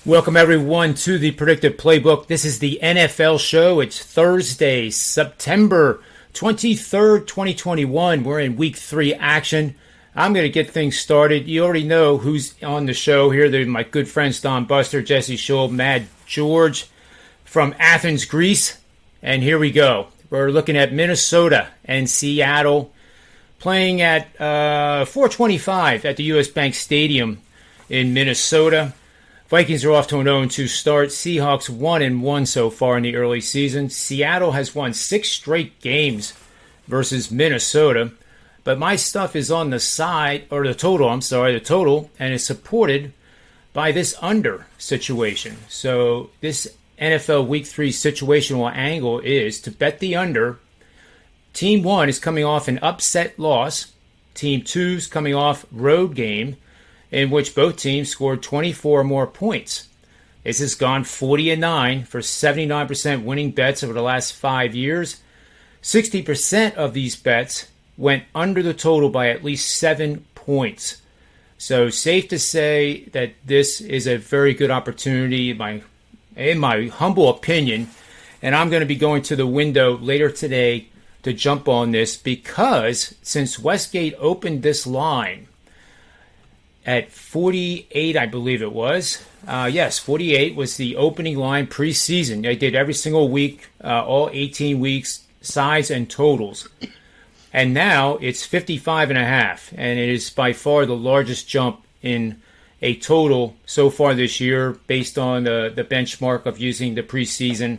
Welcome, everyone, to the Predictive Playbook. This is the NFL show. It's Thursday, September 23rd, 2021. We're in week 3 action. I'm going to get things started. You already know who's on the show here. They're my good friends, Don Buster, Jesse Schule, Mad George from Athens, Greece. And here we go. We're looking at Minnesota and Seattle playing at 4:25 at the U.S. Bank Stadium in Minnesota. Vikings are off to an 0-2 start. Seahawks 1-1 so far in the early season. Seattle has won 6 straight games versus Minnesota. But my stuff is on the side, or the total, and it's supported by this under situation. So this NFL Week 3 situational angle is to bet the under. Team 1 is coming off an upset loss. Team 2 is coming off road game in which both teams scored 24 or more points. This has gone 40-9 for 79% winning bets over the last 5 years. 60% of these bets went under the total by at least 7 points. So safe to say that this is a very good opportunity, in my humble opinion. And I'm going to be going to the window later today to jump on this because since Westgate opened this line at 48, I believe it was. Yes, 48 was the opening line preseason. They did every single week, all 18 weeks, sides and totals. And now it's 55.5, and it is by far the largest jump in a total so far this year based on the benchmark of using the preseason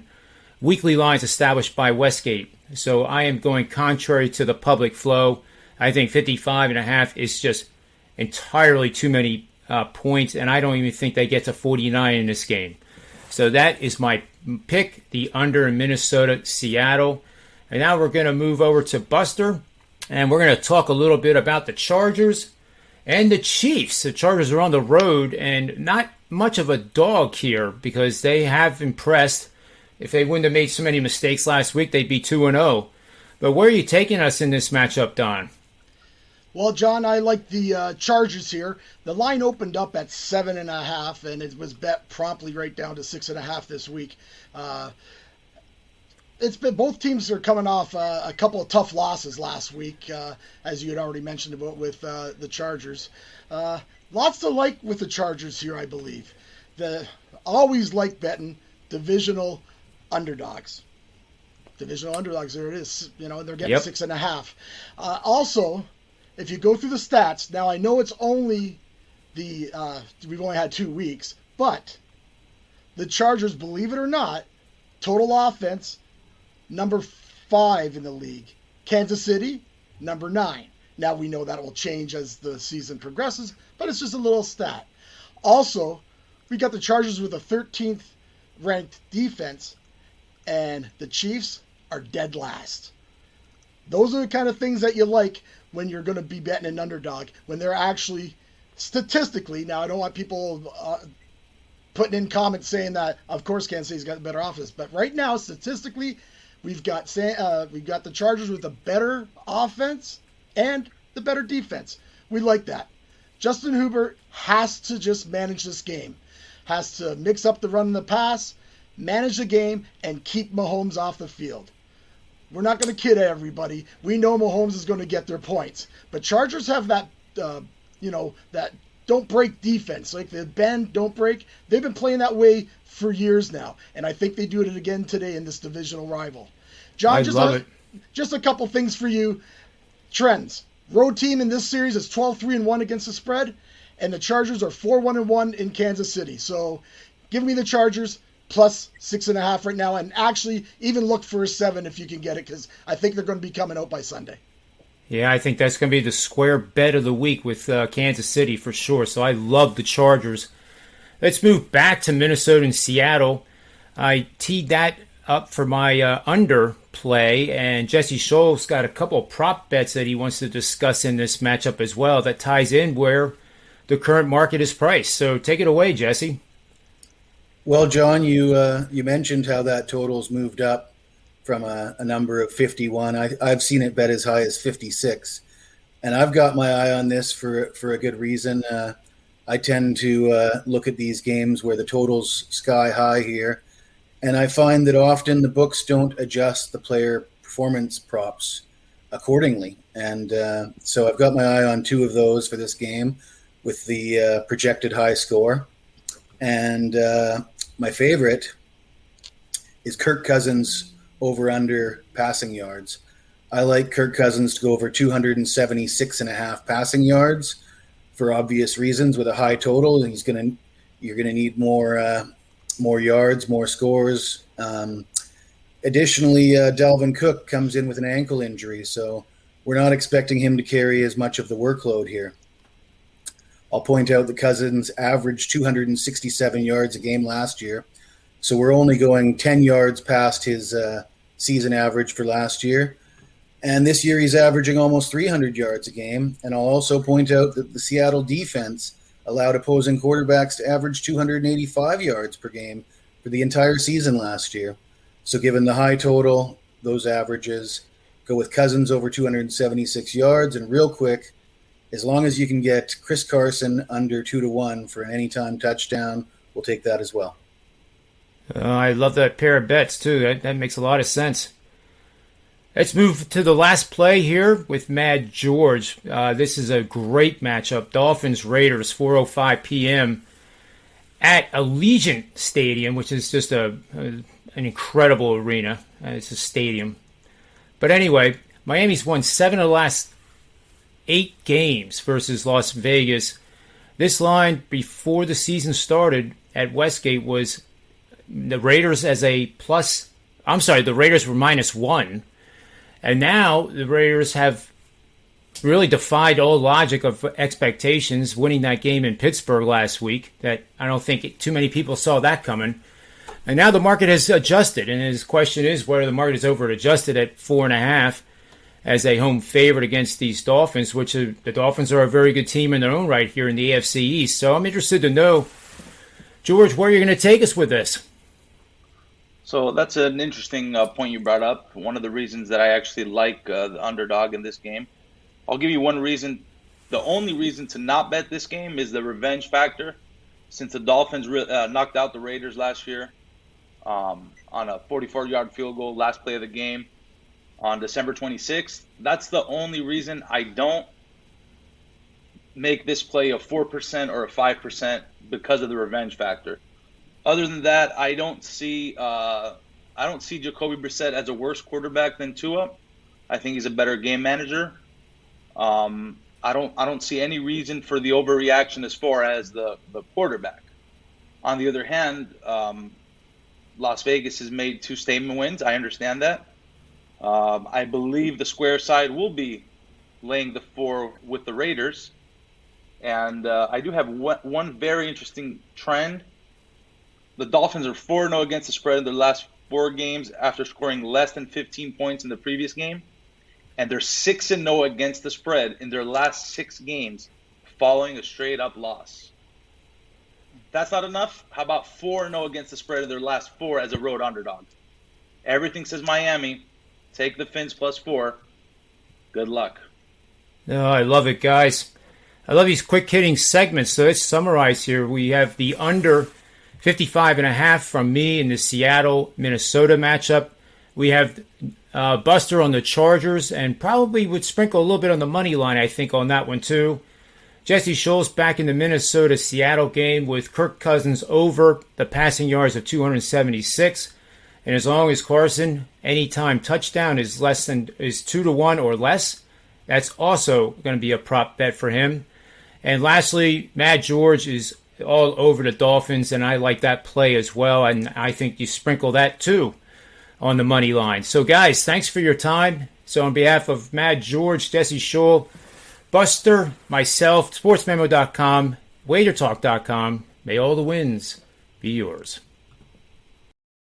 weekly lines established by Westgate. So I am going contrary to the public flow. I think 55.5 is just entirely too many points, and I don't even think they get to 49 in this game. So that is my pick, the under in Minnesota, Seattle. And now we're going to move over to Buster, and we're going to talk a little bit about the Chargers and the Chiefs. The Chargers are on the road, and not much of a dog here because they have impressed. If they wouldn't have made so many mistakes last week, they'd be 2-0. But where are you taking us in this matchup, Don? Well, John, I like the Chargers here. The line opened up at 7.5, and it was bet promptly right down to 6.5 this week. It's been both teams are coming off a couple of tough losses last week, as you had already mentioned about with the Chargers. Lots to like with the Chargers here, I believe. Always like betting divisional underdogs. Divisional underdogs, there it is. They're getting 6.5. Also, if you go through the stats, now I know it's only we've only had 2 weeks, but the Chargers, believe it or not, total offense, number 5 in the league. Kansas City, number 9. Now we know that will change as the season progresses, but it's just a little stat. Also, we got the Chargers with a 13th ranked defense, and the Chiefs are dead last. Those are the kind of things that you like when you're going to be betting an underdog, when they're actually statistically, now I don't want people putting in comments saying that, of course, Kansas City's got a better offense, but right now, statistically, we've got the Chargers with a better offense and the better defense. We like that. Justin Herbert has to just manage this game, has to mix up the run and the pass, manage the game, and keep Mahomes off the field. We're not going to kid everybody. We know Mahomes is going to get their points. But Chargers have that, that don't break defense. Like the bend, don't break. They've been playing that way for years now. And I think they do it again today in this divisional rival. John, just a couple things for you. Trends. Road team in this series is 12-3-1 against the spread. And the Chargers are 4-1-1 in Kansas City. So give me the Chargers plus 6.5 right now, and actually even look for a 7 if you can get it, because I think they're going to be coming out by Sunday. Yeah, I think that's going to be the square bet of the week with Kansas City for sure. So I love the Chargers. Let's move back to Minnesota and Seattle. I teed that up for my under play, and Jesse Scholl's got a couple of prop bets that he wants to discuss in this matchup as well that ties in where the current market is priced. So take it away, Jesse. Well, John, you mentioned how that total's moved up from a number of 51. I've seen it bet as high as 56, and I've got my eye on this for a good reason. I tend to look at these games where the total's sky high here, and I find that often the books don't adjust the player performance props accordingly. And so I've got my eye on two of those for this game with the projected high score. And my favorite is Kirk Cousins over under passing yards. I like Kirk Cousins to go over 276.5 passing yards for obvious reasons with a high total. And you're gonna need more yards, more scores. Additionally, Dalvin Cook comes in with an ankle injury, so we're not expecting him to carry as much of the workload here. I'll point out that Cousins averaged 267 yards a game last year, so we're only going 10 yards past his season average for last year. And this year he's averaging almost 300 yards a game. And I'll also point out that the Seattle defense allowed opposing quarterbacks to average 285 yards per game for the entire season last year. So given the high total, those averages, go with Cousins over 276 yards. And real quick, as long as you can get Chris Carson under 2-1 for an anytime touchdown, we'll take that as well. I love that pair of bets, too. That makes a lot of sense. Let's move to the last play here with Mad George. This is a great matchup. Dolphins-Raiders, 4:05 p.m. at Allegiant Stadium, which is just an incredible arena. It's a stadium. But anyway, Miami's won 7 of the last 8 games versus Las Vegas. This line before the season started at Westgate was the Raiders as a plus. I'm sorry, the Raiders were -1. And now the Raiders have really defied all logic of expectations, winning that game in Pittsburgh last week. That I don't think too many people saw that coming. And now the market has adjusted, and his question is whether the market is over-adjusted at 4.5 as a home favorite against these Dolphins, which the Dolphins are a very good team in their own right here in the AFC East. So I'm interested to know, George, where you're going to take us with this. So that's an interesting point you brought up. One of the reasons that I actually like the underdog in this game. I'll give you one reason. The only reason to not bet this game is the revenge factor. Since the Dolphins knocked out the Raiders last year on a 44-yard field goal, last play of the game on December 26th, that's the only reason I don't make this play a 4% or a 5% because of the revenge factor. Other than that, I don't see Jacoby Brissett as a worse quarterback than Tua. I think he's a better game manager. I don't see any reason for the overreaction as far as the quarterback. On the other hand, Las Vegas has made 2 statement wins. I understand that. I believe the square side will be laying the 4 with the Raiders. And I do have one very interesting trend. The Dolphins are 4-0 against the spread in their last 4 games after scoring less than 15 points in the previous game. And they're 6-0 against the spread in their last 6 games following a straight-up loss. If that's not enough, how about 4-0 against the spread in their last 4 as a road underdog? Everything says Miami. Take the Fins +4. Good luck. Oh, I love it, guys. I love these quick-hitting segments. So let's summarize here. We have the under 55.5 from me in the Seattle-Minnesota matchup. We have Buster on the Chargers, and probably would sprinkle a little bit on the money line, I think, on that one too. Jesse Schultz back in the Minnesota-Seattle game with Kirk Cousins over the passing yards of 276. And as long as Carson, anytime touchdown is 2-1 or less, that's also going to be a prop bet for him. And lastly, Mad George is all over the Dolphins, and I like that play as well, and I think you sprinkle that too on the money line. So guys, thanks for your time. So on behalf of Mad George, Jesse Schule, Buster, myself, SportsMemo.com, WagerTalk.com, may all the wins be yours.